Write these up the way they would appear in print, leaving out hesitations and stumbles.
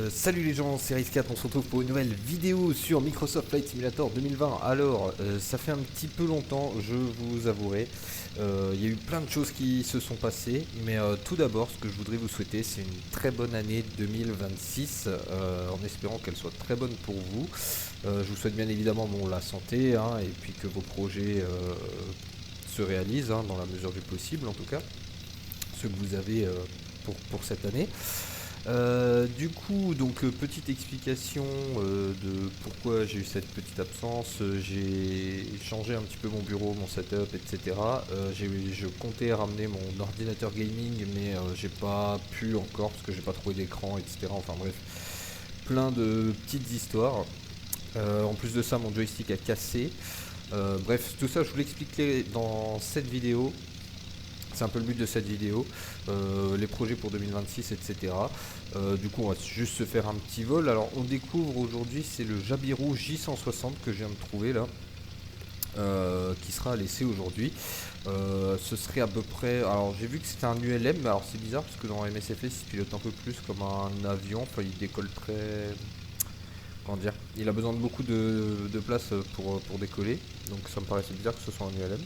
Salut les gens, c'est Rice4, on se retrouve pour une nouvelle vidéo sur Microsoft Flight Simulator 2020. Alors, ça fait un petit peu longtemps, je vous avouerai. Il y a eu plein de choses qui se sont passées, mais tout d'abord, ce que je voudrais vous souhaiter, c'est une très bonne année 2026, en espérant qu'elle soit très bonne pour vous. Je vous souhaite bien évidemment la santé, hein, et puis que vos projets se réalisent, hein, dans la mesure du possible en tout cas, ceux que vous avez pour cette année. Du coup, petite explication de pourquoi j'ai eu cette petite absence. J'ai changé un petit peu mon bureau, mon setup, etc. Je comptais ramener mon ordinateur gaming, mais j'ai pas pu encore parce que j'ai pas trouvé d'écran, etc. Enfin bref, plein de petites histoires. En plus de ça, mon joystick a cassé. Bref, tout ça, je vous l'expliquerai dans cette vidéo. C'est un peu le but de cette vidéo, les projets pour 2026, etc. Du coup, on va juste se faire un petit vol. Alors, on découvre aujourd'hui, c'est le Jabiru J160 que je viens de trouver là, qui sera à l'essai aujourd'hui. Ce serait à peu près. Alors, j'ai vu que c'était un ULM, mais alors c'est bizarre parce que dans MSFS, il pilote un peu plus comme un avion. Enfin, il décolle très. Comment dire? Il a besoin de beaucoup de place pour décoller. Donc, ça me paraissait bizarre que ce soit un ULM.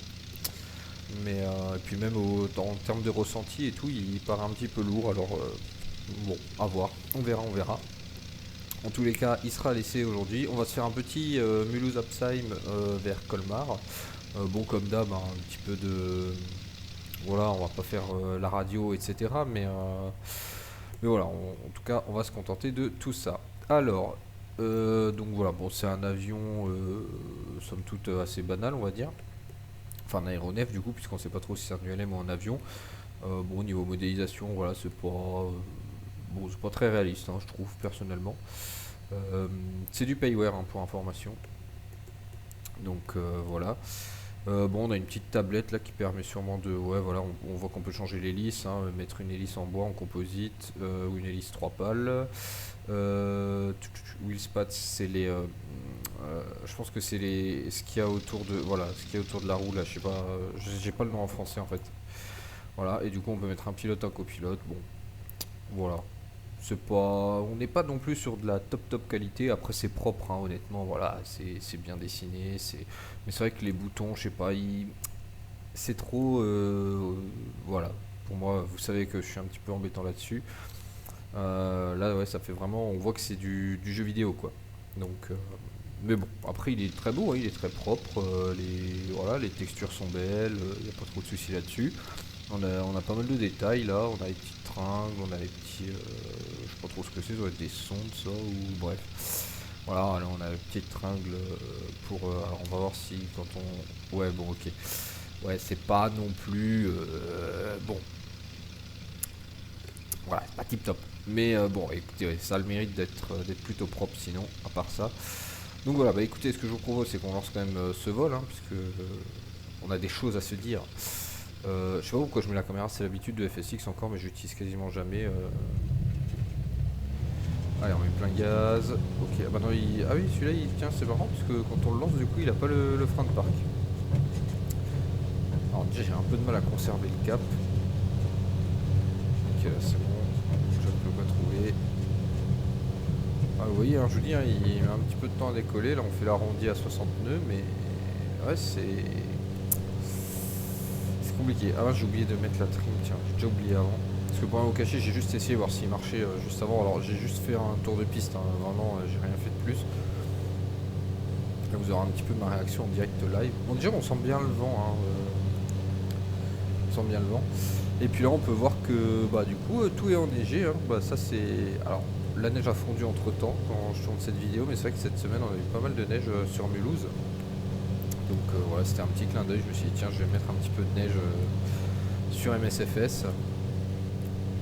Mais et puis même en termes de ressenti et tout, il paraît un petit peu lourd. Alors bon, à voir, on verra. En tous les cas, il sera laissé aujourd'hui. On va se faire un petit Mulhouse-Upsheim vers Colmar. Bon, comme d'hab, hein, un petit peu de. Voilà, on va pas faire la radio, etc. Mais voilà, en tout cas, on va se contenter de tout ça. Alors, donc voilà, bon, c'est un avion, somme toute assez banal, on va dire. Enfin, un aéronef du coup, puisqu'on sait pas trop si c'est un ULM ou un avion. Bon, niveau modélisation, voilà, c'est pas très réaliste, hein, je trouve personnellement. C'est du payware, hein, pour information. Donc voilà. Bon, on a une petite tablette là qui permet sûrement de. Ouais, voilà, on voit qu'on peut changer l'hélice, hein, mettre une hélice en bois, en composite, ou une hélice 3 pales. Wheelspats, c'est les. Je pense que c'est ce qu'il y a autour de. Voilà, ce qu'il y a autour de la roue là, je sais pas. J'ai pas le nom en français en fait. Voilà, et du coup, on peut mettre un pilote, un copilote. Bon, voilà. C'est pas. On n'est pas non plus sur de la top qualité. Après, c'est propre, hein, honnêtement. Voilà, c'est bien dessiné. Mais c'est vrai que les boutons, je sais pas, c'est trop. Voilà. Pour moi, vous savez que je suis un petit peu embêtant là-dessus. Là, ouais, ça fait vraiment. On voit que c'est du jeu vidéo, quoi. Donc. Mais bon, après il est très beau, hein, il est très propre, voilà, les textures sont belles, il n'y a pas trop de soucis là-dessus. On a pas mal de détails là, on a les petits tringles, on a les petits. Je sais pas trop ce que c'est, ça doit être des sondes ça, ou bref. Voilà, là on a le petit tringle pour. Alors on va voir si quand on. Ouais, bon, ok. Ouais, c'est pas non plus. Bon, voilà, c'est pas tip top. Mais bon, écoutez, ouais, ça a le mérite d'être plutôt propre sinon, à part ça. Donc voilà, bah écoutez, ce que je vous propose, c'est qu'on lance quand même ce vol, hein, puisque on a des choses à se dire. Je sais pas pourquoi je mets la caméra, c'est l'habitude de FSX encore, mais j'utilise quasiment jamais. Allez, on met plein gaz. Ok, ah bah non, ah oui, celui-là, tiens, c'est marrant, puisque quand on le lance, du coup, il a pas le frein de parc. Alors déjà, j'ai un peu de mal à conserver le cap. Ok, là, c'est bon, je ne peux pas trouver. Ah, vous voyez, hein, je vous dis, hein, il met un petit peu de temps à décoller. Là, on fait l'arrondi à 60 nœuds, mais ouais, c'est compliqué. Ah, j'ai oublié de mettre la trim, tiens, j'ai déjà oublié avant. Parce que pour un au cachet, j'ai juste essayé de voir s'il marchait juste avant. Alors, j'ai juste fait un tour de piste, hein, vraiment, j'ai rien fait de plus. Là, vous aurez un petit peu ma réaction en direct live. Bon, déjà, on sent bien le vent, hein, on sent bien le vent. Et puis là, on peut voir que, bah, du coup, tout est enneigé, hein. Bah, ça, c'est. Alors. La neige a fondu entre temps quand je tourne cette vidéo, mais c'est vrai que cette semaine on a eu pas mal de neige sur Mulhouse. Donc voilà, c'était un petit clin d'œil. Je me suis dit, tiens, je vais mettre un petit peu de neige sur MSFS.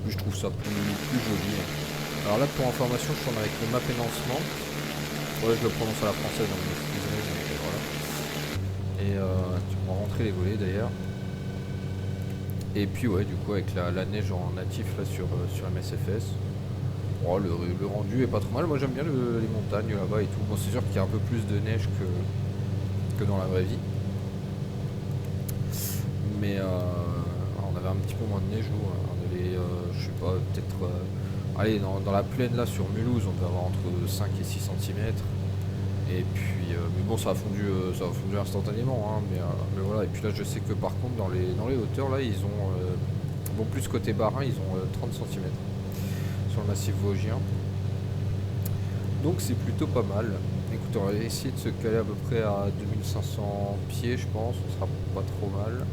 Je trouve ça plus joli. Alors là, pour information, je tourne avec le map et lancement. Ouais, je le prononce à la française, donc excusez-moi, mais voilà. Et on va rentrer les volets d'ailleurs. Et puis, ouais, du coup, avec la neige en natif là sur MSFS. Oh, le rendu est pas trop mal, moi j'aime bien les montagnes là-bas et tout. Bon, c'est sûr qu'il y a un peu plus de neige que dans la vraie vie. Mais on avait un petit peu moins de neige nous, on avait je sais pas, peut-être allez, dans la plaine là sur Mulhouse, on devait avoir entre 5 et 6 centimètres. Et puis, mais bon, ça a fondu instantanément, hein, mais voilà. Et puis là, je sais que par contre, dans les hauteurs, là, ils ont, bon, plus côté Barin, ils ont 30 centimètres sur le massif vosgien. Donc c'est plutôt pas mal. Écoute, on va essayer de se caler à peu près à 2500 pieds, je pense, ce sera pas trop mal.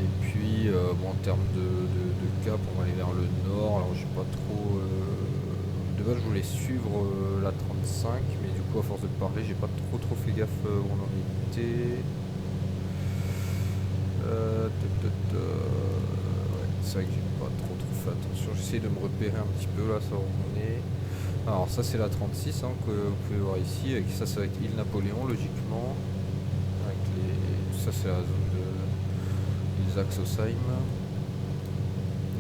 Et puis, bon, en termes de cap, on va aller vers le nord. Alors, j'ai pas trop. De base, je voulais suivre la 35, mais du coup, à force de parler, j'ai pas trop fait gaffe où on en était. Ouais, c'est vrai que j'ai pas trop fait attention. J'essaie de me repérer un petit peu là, ça où on est. Alors, ça, c'est la 36 hein, que vous pouvez voir ici. Avec ça, c'est avec l'île Napoléon, logiquement. Avec les... Ça, c'est la zone de Saxosheim.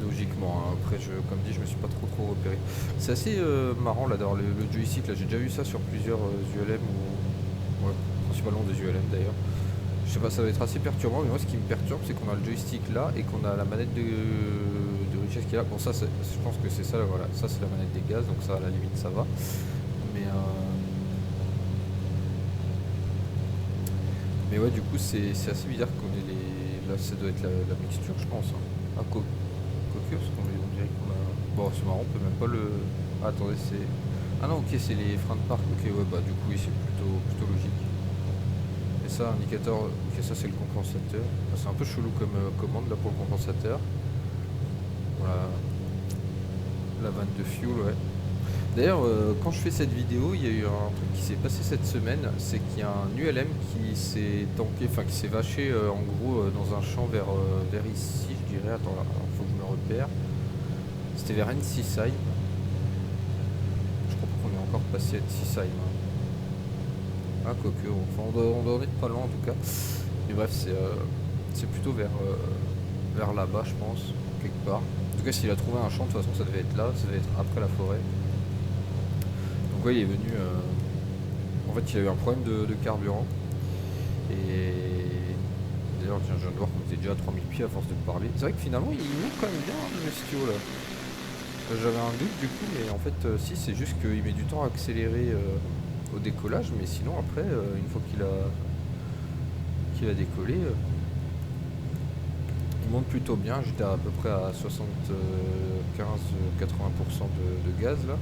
Logiquement, hein. Après, comme dit, je me suis pas trop repéré. C'est assez marrant là d'avoir le joystick. Là, j'ai déjà vu ça sur plusieurs ULM ou ouais, principalement des ULM d'ailleurs. Je sais pas, ça va être assez perturbant, mais moi ce qui me perturbe c'est qu'on a le joystick là et qu'on a la manette de richesse qui est là. Bon, ça, je pense que c'est ça, voilà, ça c'est la manette des gaz, donc ça à la limite ça va. Mais ouais, du coup, c'est assez bizarre qu'on ait les. Là, ça doit être la mixture, je pense. Hein. Ah, quoique, parce qu'on dirait qu'on a. Bon, c'est marrant, on peut même pas le. Ah, attendez, c'est. Ah non, ok, c'est les freins de parc. Ok, ouais, bah du coup, oui, c'est plutôt logique. Et ça, indicateur. Ok, ça, c'est le compensateur. Ah, c'est un peu chelou comme commande là pour le compensateur. Voilà. La vanne de fuel, ouais. D'ailleurs, quand je fais cette vidéo, il y a eu un truc qui s'est passé cette semaine, c'est qu'il y a un ULM qui s'est tanké, enfin qui s'est vaché en gros dans un champ vers ici, je dirais. Attends, il faut que je me repère. C'était vers Ensisheim. Je crois qu'on est encore passé à Ensisheim. Ah, quoique, enfin, on doit en être pas loin en tout cas. Mais bref, c'est plutôt vers là-bas, je pense, quelque part. En tout cas, s'il a trouvé un champ, de toute façon, ça devait être là, ça devait être après la forêt. Donc ouais, il est venu. En fait, il a eu un problème de carburant. Et d'ailleurs, je viens de voir qu'on était déjà à 3000 pieds à force de parler. C'est vrai que finalement, il monte quand même bien le Stio là. J'avais un doute du coup, mais en fait, si, c'est juste qu'il met du temps à accélérer au décollage. Mais sinon, après, une fois qu'il a décollé, il monte plutôt bien. J'étais à peu près à 75-80% de gaz là.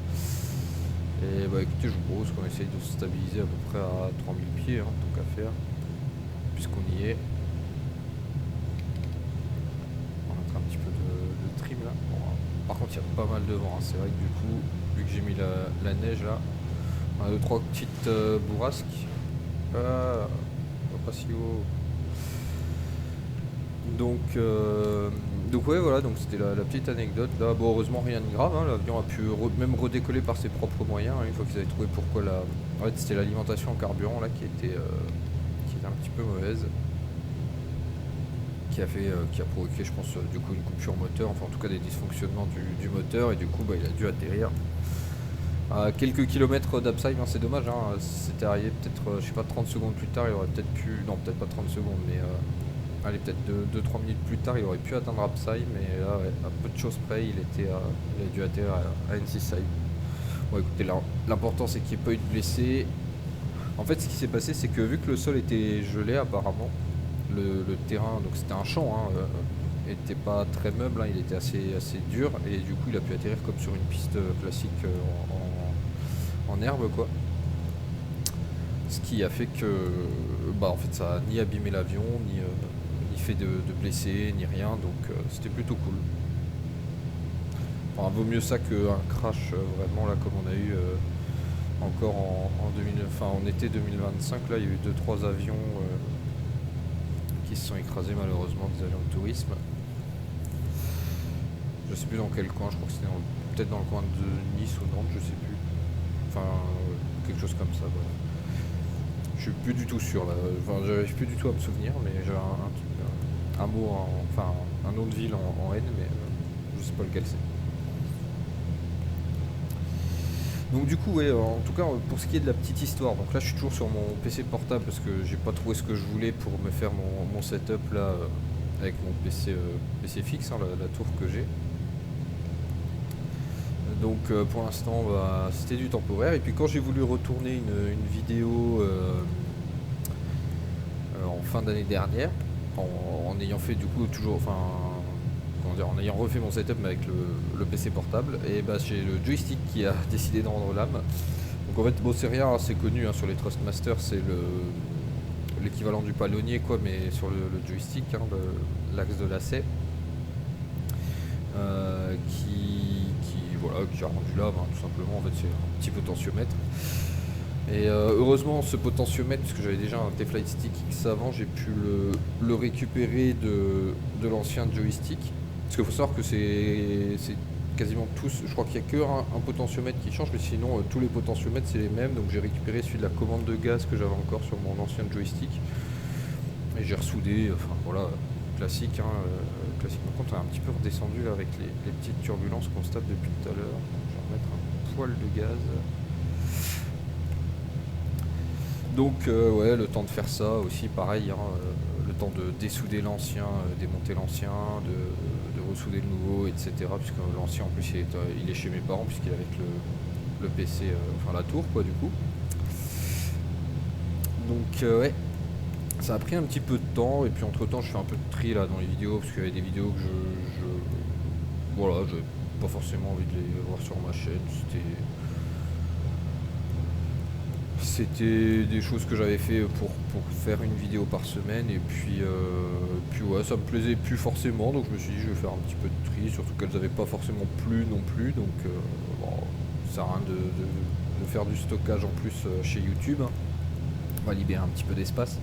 Et bah écoutez, je vous propose qu'on essaye de se stabiliser à peu près à 3000 pieds, hein, tant qu'à faire, puisqu'on y est. On va mettre un petit peu de trim là. Bon, par contre, il y a pas mal de vent, hein. C'est vrai que du coup, vu que j'ai mis la neige là, on a 2-3 petites bourrasques. Pas si haut. Donc ouais, voilà, donc c'était la petite anecdote là. Bon, heureusement rien de grave, hein. L'avion a pu même redécoller par ses propres moyens, hein, une fois qu'ils avaient trouvé pourquoi en fait c'était l'alimentation en carburant là qui était un petit peu mauvaise, qui a provoqué, je pense, du coup une coupure moteur, enfin en tout cas des dysfonctionnements du moteur, et du coup bah, il a dû atterrir à quelques kilomètres d'Absheim, hein. C'est dommage, hein. C'était arrivé peut-être, je sais pas, 30 secondes plus tard, il aurait peut-être pu, non peut-être pas 30 secondes, mais allez, peut-être 2-3 minutes plus tard, il aurait pu atteindre Absheim, mais là, ouais, à peu de choses près, il a dû atterrir à Ensisheim. Bon, écoutez, l'important c'est qu'il n'y ait pas eu de blessés. En fait, ce qui s'est passé, c'est que vu que le sol était gelé, apparemment, le terrain, donc c'était un champ, hein, était pas très meuble, hein, il était assez dur, et du coup, il a pu atterrir comme sur une piste classique en herbe, quoi. Ce qui a fait que, bah, en fait, ça a ni abîmé l'avion, ni fait de blessés ni rien, donc c'était plutôt cool. Enfin, vaut mieux ça qu'un crash vraiment là comme on a eu encore en été 2025. Là il y a eu 2-3 avions qui se sont écrasés malheureusement, des avions de tourisme. Je sais plus dans quel coin, je crois que c'était peut-être dans le coin de Nice ou Nantes, je sais plus. Enfin quelque chose comme ça, voilà. Je suis plus du tout sûr là, enfin j'arrive plus du tout à me souvenir, mais j'ai un mot, enfin un nom de ville en N, mais je sais pas lequel c'est. Donc du coup, ouais, en tout cas pour ce qui est de la petite histoire, donc là je suis toujours sur mon PC portable parce que j'ai pas trouvé ce que je voulais pour me faire mon setup là avec mon PC fixe, hein, la tour que j'ai. Donc pour l'instant bah, c'était du temporaire. Et puis quand j'ai voulu retourner une vidéo en fin d'année dernière, en ayant fait du coup toujours, enfin comment dire, en ayant refait mon setup mais avec le PC portable, et bah j'ai le joystick qui a décidé de rendre l'âme. Donc en fait bon c'est rien, c'est connu hein, sur les Thrustmaster, c'est l'équivalent du palonnier quoi, mais sur le joystick, hein, l'axe de lacet, qui a rendu l'âme, hein, tout simplement. En fait c'est un petit potentiomètre. Et heureusement ce potentiomètre, puisque j'avais déjà un T-Flight Stick X avant, j'ai pu le récupérer de l'ancien joystick. Parce qu'il faut savoir que c'est quasiment tous, je crois qu'il n'y a que un potentiomètre qui change, mais sinon tous les potentiomètres c'est les mêmes. Donc j'ai récupéré celui de la commande de gaz que j'avais encore sur mon ancien joystick. Et j'ai ressoudé, enfin voilà, classique. Hein, classique. Par contre on est un petit peu redescendu là, avec les petites turbulences qu'on constate depuis tout à l'heure. Je vais remettre un poil de gaz. Donc ouais, le temps de faire ça aussi, pareil, hein, le temps de dessouder l'ancien, démonter l'ancien, de ressouder le nouveau, etc. Puisque l'ancien en plus il est chez mes parents, puisqu'il est avec le PC, enfin la tour quoi du coup. Donc ouais, ça a pris un petit peu de temps, et puis entre temps je fais un peu de tri là dans les vidéos, parce qu'il y avait des vidéos que voilà, j'avais pas forcément envie de les voir sur ma chaîne. C'était des choses que j'avais fait pour faire une vidéo par semaine, et puis ouais, ça me plaisait plus forcément, donc je me suis dit je vais faire un petit peu de tri, surtout qu'elles n'avaient pas forcément plu non plus, donc bon, ça sert à rien de faire du stockage en plus chez YouTube, hein. On va libérer un petit peu d'espace,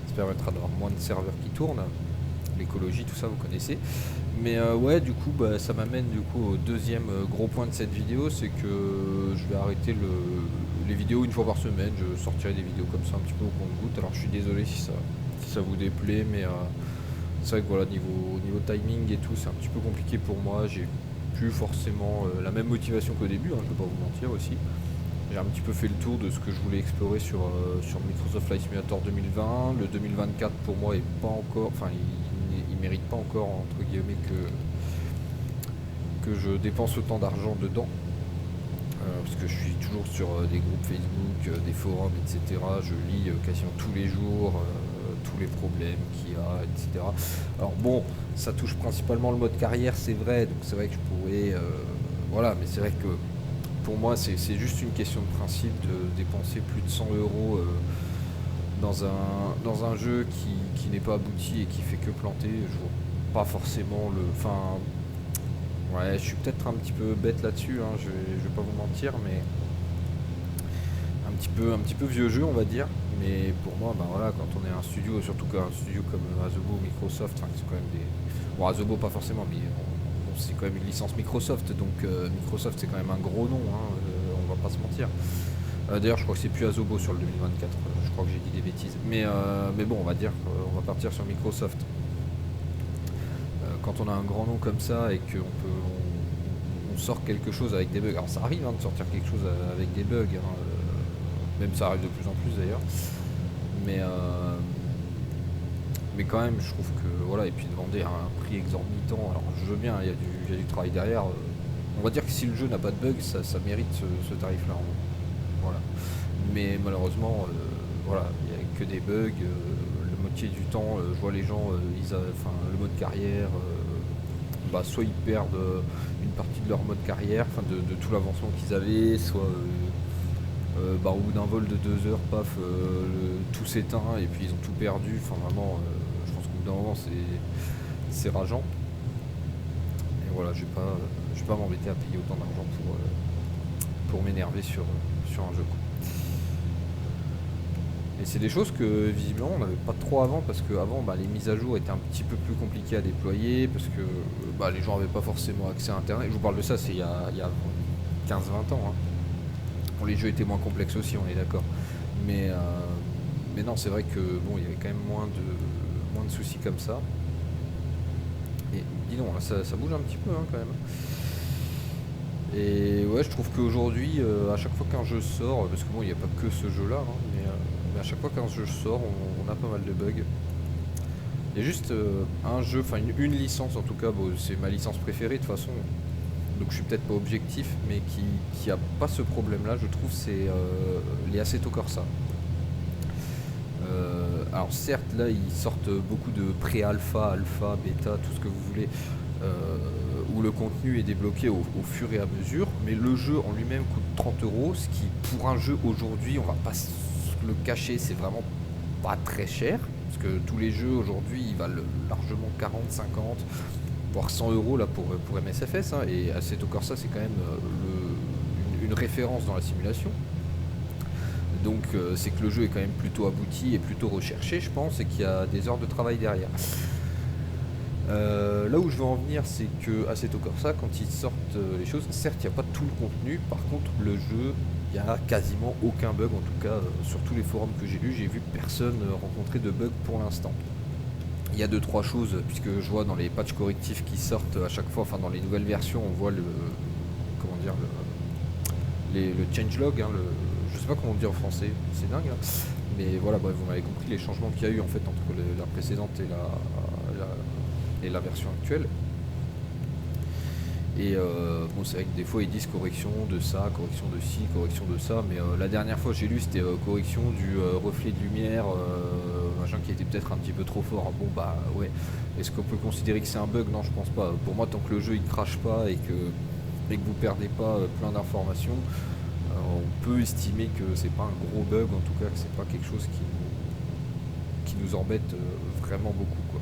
ça permettra d'avoir moins de serveurs qui tournent, l'écologie, tout ça vous connaissez. Mais ouais, du coup bah, ça m'amène du coup au deuxième gros point de cette vidéo, c'est que je vais arrêter les vidéos une fois par semaine. Je sortirai des vidéos comme ça un petit peu au compte-gouttes. Alors je suis désolé si ça vous déplaît, mais c'est vrai que voilà, niveau timing et tout, c'est un petit peu compliqué pour moi. J'ai plus forcément la même motivation qu'au début, hein, je ne vais pas vous mentir aussi. J'ai un petit peu fait le tour de ce que je voulais explorer sur Microsoft Flight Simulator 2020. Le 2024 pour moi est pas encore, enfin il mérite pas encore entre guillemets que je dépense autant d'argent dedans. Parce que je suis toujours sur des groupes Facebook, des forums, etc. Je lis quasiment tous les jours tous les problèmes qu'il y a, etc. Alors bon, ça touche principalement le mode carrière, c'est vrai, donc c'est vrai que je pourrais... voilà, mais c'est vrai que pour moi c'est juste une question de principe de dépenser plus de 100 euros dans un jeu qui n'est pas abouti et qui fait que planter. Je vois pas forcément le... Enfin... Ouais, je suis peut-être un petit peu bête là-dessus, hein, je vais pas vous mentir, mais un petit peu vieux jeu on va dire. Mais pour moi, bah voilà, quand on est un studio, surtout qu'un studio comme Asobo, Microsoft, enfin, c'est quand même des... Bon, Asobo pas forcément, mais c'est quand même une licence Microsoft, donc Microsoft c'est quand même un gros nom, hein, on va pas se mentir. D'ailleurs je crois que c'est plus Asobo sur le 2024, je crois que j'ai dit des bêtises. Mais bon, on va dire qu'on va partir sur Microsoft. Quand on a un grand nom comme ça et on sort quelque chose avec des bugs, alors ça arrive hein, de sortir quelque chose avec des bugs, hein, même ça arrive de plus en plus d'ailleurs, mais quand même je trouve que voilà, et puis demander un prix exorbitant, alors je veux bien, il y a du travail derrière, on va dire que si le jeu n'a pas de bugs, ça mérite ce tarif là, voilà. Mais malheureusement voilà, il n'y a que des bugs, la moitié du temps je vois les gens, le mode carrière, bah, soit ils perdent une partie de leur mode carrière, enfin de tout l'avancement qu'ils avaient, soit bah, au bout d'un vol de 2 heures, paf, tout s'éteint et puis ils ont tout perdu. Enfin vraiment, je pense qu'au bout d'un moment c'est rageant. Et voilà, je vais pas m'embêter à payer autant d'argent pour m'énerver sur un jeu, quoi. Et c'est des choses que visiblement on n'avait pas trop avant, parce qu'avant bah, les mises à jour étaient un petit peu plus compliquées à déployer, parce que bah, les gens n'avaient pas forcément accès à internet. Je vous parle de ça, c'est il y a 15-20 ans, hein. Bon, les jeux étaient moins complexes aussi, on est d'accord. Mais non, c'est vrai que bon, il y avait quand même moins de soucis comme ça. Et dis donc, là, ça bouge un petit peu hein, quand même. Et ouais, je trouve qu'aujourd'hui, à chaque fois qu'un jeu sort, parce que bon, il n'y a pas que ce jeu-là, hein, mais à chaque fois qu'un jeu sort, on a pas mal de bugs. Il y a juste un jeu, enfin une licence en tout cas, bon, c'est ma licence préférée de toute façon, donc je suis peut-être pas objectif, mais qui a pas ce problème-là, je trouve, c'est les Assetto Corsa. Alors certes, là, ils sortent beaucoup de pré-alpha, alpha, bêta, tout ce que vous voulez, où le contenu est débloqué au fur et à mesure, mais le jeu en lui-même coûte 30 €, ce qui, pour un jeu aujourd'hui, on va pas se le cacher, c'est vraiment pas très cher, parce que tous les jeux aujourd'hui, ils valent largement 40, 50, voire 100 € là pour MSFS, hein, et Assetto Corsa, c'est quand même une référence dans la simulation. Donc c'est que le jeu est quand même plutôt abouti et plutôt recherché, je pense, et qu'il y a des heures de travail derrière. Là où je veux en venir, c'est que Assetto Corsa, quand ils sortent les choses, certes il n'y a pas tout le contenu, par contre le jeu, il n'y a quasiment aucun bug, en tout cas sur tous les forums que j'ai lus, j'ai vu personne rencontrer de bug pour l'instant. Il y a 2-3 choses, puisque je vois dans les patchs correctifs qui sortent à chaque fois, enfin dans les nouvelles versions, on voit comment dire, le changelog, hein, je sais pas comment dire en français, c'est dingue, hein. Mais voilà, bref, vous m'avez compris les changements qu'il y a eu en fait entre la précédente et la version actuelle. Et bon, c'est vrai que des fois ils disent correction de ça, correction de ci, correction de ça, mais la dernière fois j'ai lu c'était correction du reflet de lumière, machin qui était peut-être un petit peu trop fort. Bon bah ouais, est-ce qu'on peut considérer que c'est un bug? Non, je pense pas. Pour moi, tant que le jeu il crache pas et que vous perdez pas plein d'informations, on peut estimer que c'est pas un gros bug, en tout cas que c'est pas quelque chose qui nous embête vraiment beaucoup quoi,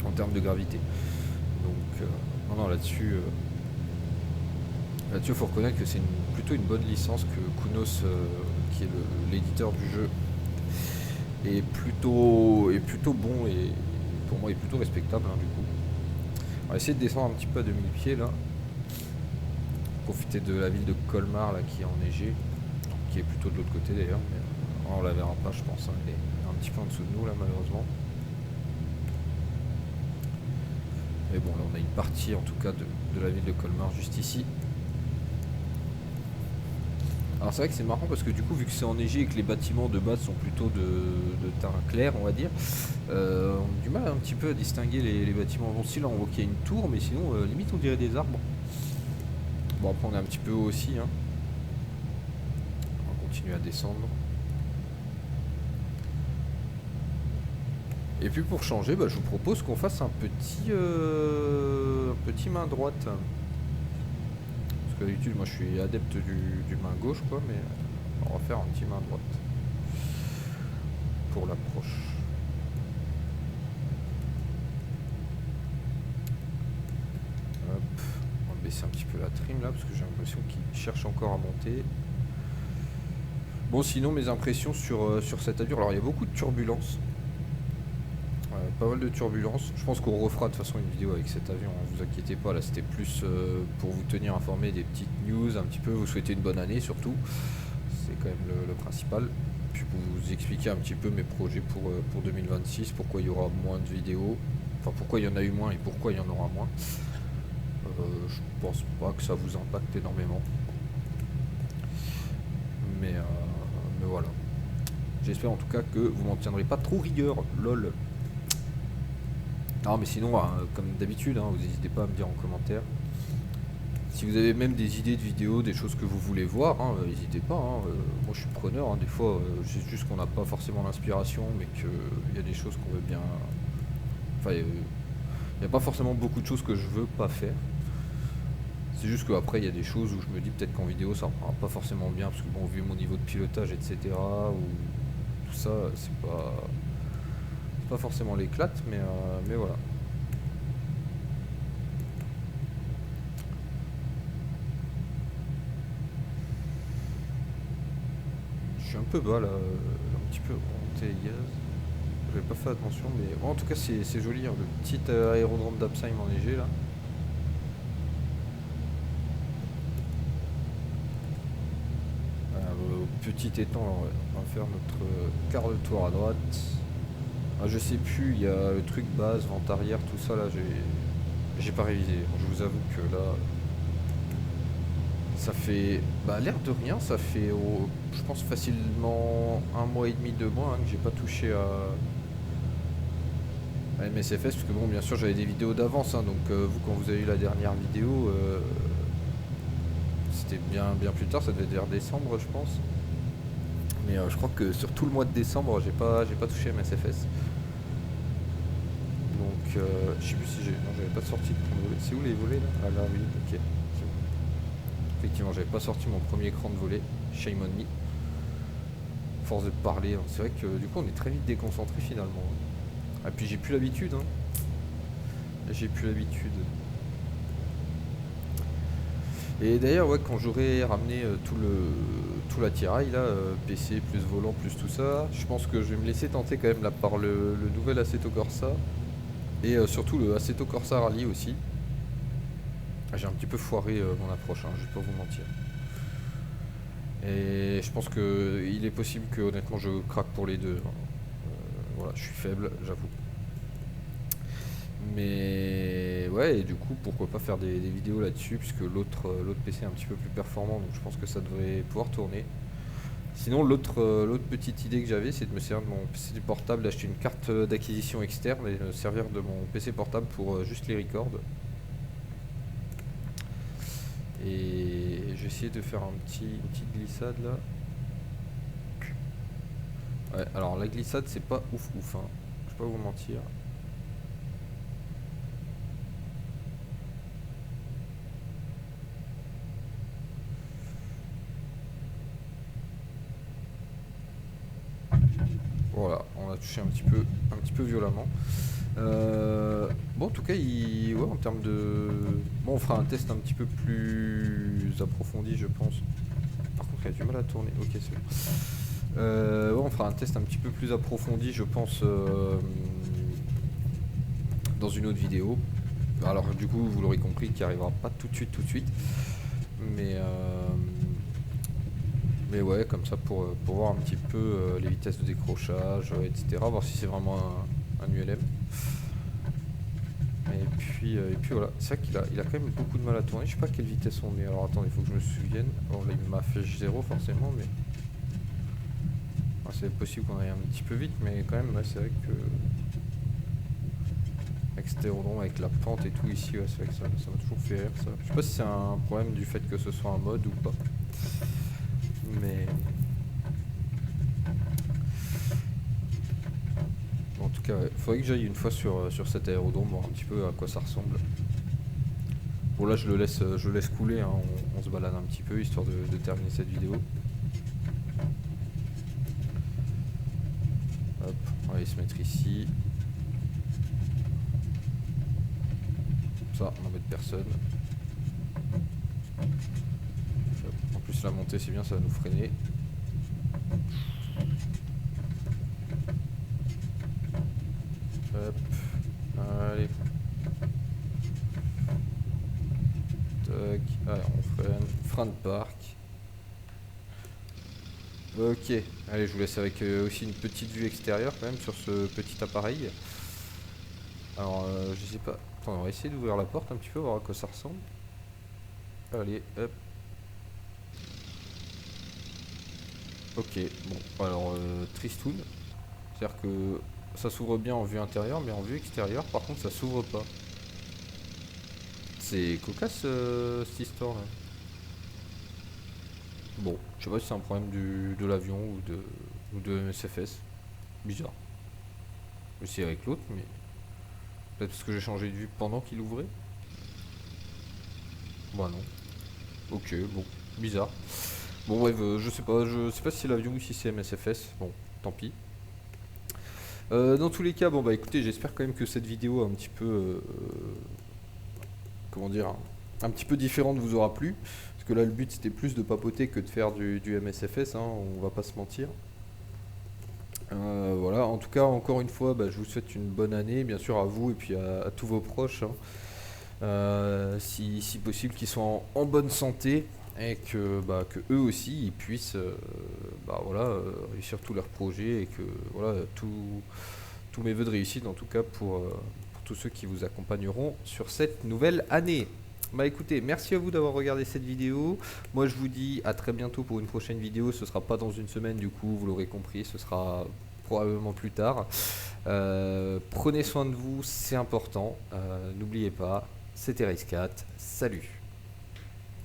en termes de gravité. Donc non, là-dessus il faut reconnaître que c'est plutôt une bonne licence, que Kunos, qui est l'éditeur du jeu, est plutôt bon, et pour moi est plutôt respectable, hein, du coup. On va essayer de descendre un petit peu à 2000 pieds là, profiter de la ville de Colmar là qui est enneigée, qui est plutôt de l'autre côté d'ailleurs, mais on la verra pas je pense, hein, elle est un petit peu en dessous de nous là malheureusement. Mais bon, là on a une partie en tout cas de la ville de Colmar juste ici. Alors c'est vrai que c'est marrant parce que du coup, vu que c'est enneigé et que les bâtiments de base sont plutôt de terrain clair, on va dire, on a du mal un petit peu à distinguer les bâtiments. Bon, si là on voit qu'il y a une tour, mais sinon limite on dirait des arbres. Bon, après on est un petit peu haut aussi, hein. On va continuer à descendre. Et puis pour changer, bah, je vous propose qu'on fasse un petit main droite. Parce que d'habitude moi je suis adepte du main gauche quoi, mais on va faire un petit main droite pour l'approche. Hop, on va baisser un petit peu la trim là parce que j'ai l'impression qu'il cherche encore à monter. Bon, sinon mes impressions sur cet avion, alors il y a beaucoup de turbulences. Pas mal de turbulences. Je pense qu'on refera de toute façon une vidéo avec cet avion, hein, vous inquiétez pas, là c'était plus pour vous tenir informé des petites news, un petit peu vous souhaiter une bonne année surtout, c'est quand même le principal, puis pour vous expliquer un petit peu mes projets pour 2026, pourquoi il y aura moins de vidéos, enfin pourquoi il y en a eu moins et pourquoi il y en aura moins. Je pense pas que ça vous impacte énormément, mais voilà, j'espère en tout cas que vous m'en tiendrez pas trop rigueur, lol. Non, mais sinon, comme d'habitude, hein, vous n'hésitez pas à me dire en commentaire. Si vous avez même des idées de vidéos, des choses que vous voulez voir, hein, n'hésitez pas, hein, moi je suis preneur, hein, des fois, c'est juste qu'on n'a pas forcément l'inspiration, mais qu'il y a des choses qu'on veut bien... Enfin, il n'y a pas forcément beaucoup de choses que je veux pas faire. C'est juste qu'après, il y a des choses où je me dis peut-être qu'en vidéo, ça ne rendra pas forcément bien, parce que bon, vu mon niveau de pilotage, etc., ou tout ça, c'est pas forcément l'éclate, mais voilà. Je suis un peu bas là, un petit peu remonté gaz. J'avais pas fait attention, mais bon, en tout cas c'est joli, hein, le petit aérodrome d'Apsheim enneigé là. Petit étang, alors, ouais, on va faire notre quart de tour à droite. Ah, je sais plus, il y a le truc base, vente arrière, tout ça là, j'ai pas révisé. Je vous avoue que là, ça fait, bah, l'air de rien, ça fait, je pense facilement 1 mois et demi, 2 mois, hein, que j'ai pas touché à MSFS, parce que bon, bien sûr, j'avais des vidéos d'avance, hein, donc vous, quand vous avez eu la dernière vidéo, c'était bien plus tard, ça devait être vers décembre, je pense. Mais je crois que sur tout le mois de décembre, j'ai pas touché MSFS. Donc, je sais plus si j'ai. Non, j'avais pas sorti de volet. C'est où les volets là? Ah là, oui, ok. C'est bon. Effectivement, j'avais pas sorti mon premier écran de volet. Shame on me. Force de parler, hein. C'est vrai que du coup, on est très vite déconcentré finalement. Et puis, j'ai plus l'habitude, hein. J'ai plus l'habitude. Et d'ailleurs, ouais, quand j'aurai ramené tout l'attirail là, PC plus volant plus tout ça, je pense que je vais me laisser tenter quand même là par le nouvel Assetto Corsa et surtout le Assetto Corsa Rally aussi. Ah, j'ai un petit peu foiré mon approche, hein, je vais pas vous mentir. Et je pense que il est possible que honnêtement je craque pour les deux, hein. Voilà, je suis faible, j'avoue. Mais ouais, et du coup, pourquoi pas faire des vidéos là-dessus, puisque l'autre PC est un petit peu plus performant, donc je pense que ça devrait pouvoir tourner. Sinon, l'autre petite idée que j'avais, c'est de me servir de mon PC portable, d'acheter une carte d'acquisition externe et de me servir de mon PC portable pour juste les records. Et j'ai essayé de faire une petite glissade là. Ouais, alors la glissade, c'est pas ouf ouf, hein. Je vais pas vous mentir. Voilà, on a touché un petit peu violemment. Bon, en tout cas, ouais, en termes de... Bon, on fera un test un petit peu plus approfondi, je pense. Par contre, il a du mal à tourner. Ok, c'est bon. Ouais, on fera un test un petit peu plus approfondi, je pense, dans une autre vidéo. Alors, du coup, vous l'aurez compris, qui arrivera pas tout de suite. Mais... Mais ouais, comme ça pour voir un petit peu les vitesses de décrochage, etc. Voir si c'est vraiment un ULM. Et puis voilà, c'est vrai qu'il a quand même beaucoup de mal à tourner. Je sais pas à quelle vitesse on est. Alors attendez, il faut que je me souvienne. Bon là il m'a fait 0 forcément, mais c'est possible qu'on aille un petit peu vite, mais quand même, ouais, c'est vrai que avec cet aérodrome, avec la pente et tout ici, ouais, c'est vrai que ça m'a toujours fait rire ça. Je sais pas si c'est un problème du fait que ce soit un mode ou pas. Mais bon, en tout cas, ouais, faudrait que j'aille une fois sur cet aérodrome, voir un petit peu à quoi ça ressemble. Bon là je le laisse couler, hein, on se balade un petit peu histoire de terminer cette vidéo. Hop, on va aller se mettre ici. Ça, on n'embête personne. Hop. En plus la montée c'est bien, ça va nous freiner. Hop, allez. Tac, allez on freine, frein de parc. Ok, allez je vous laisse avec aussi une petite vue extérieure quand même sur ce petit appareil. Alors je sais pas, attends, on va essayer d'ouvrir la porte un petit peu, voir à quoi ça ressemble. Allez, hop. Ok, bon, alors tristoun. C'est-à-dire que ça s'ouvre bien en vue intérieure, mais en vue extérieure, par contre, ça s'ouvre pas. C'est cocasse cette histoire là. Bon, je sais pas si c'est un problème de l'avion ou de MSFS. Bizarre. Je vais essayer avec l'autre, mais peut-être parce que j'ai changé de vue pendant qu'il ouvrait. Bah non. Ok, bon, bizarre. Bon bref, je sais pas si c'est l'avion ou si c'est MSFS. Bon, tant pis. Dans tous les cas, bon bah écoutez, j'espère quand même que cette vidéo un petit peu, comment dire, un petit peu différente vous aura plu. Parce que là le but c'était plus de papoter que de faire du MSFS, hein, on va pas se mentir. Voilà, en tout cas encore une fois, bah, je vous souhaite une bonne année, bien sûr à vous et puis à tous vos proches, hein. Si possible qu'ils soient en bonne santé et que eux aussi ils puissent voilà, réussir tous leurs projets et que voilà tous mes vœux de réussite en tout cas pour tous ceux qui vous accompagneront sur cette nouvelle année. Bah écoutez, merci à vous d'avoir regardé cette vidéo. Moi je vous dis à très bientôt pour une prochaine vidéo. Ce sera pas dans une semaine du coup, vous l'aurez compris, ce sera probablement plus tard. Prenez soin de vous, c'est important. N'oubliez pas, c'était Race 4. Salut.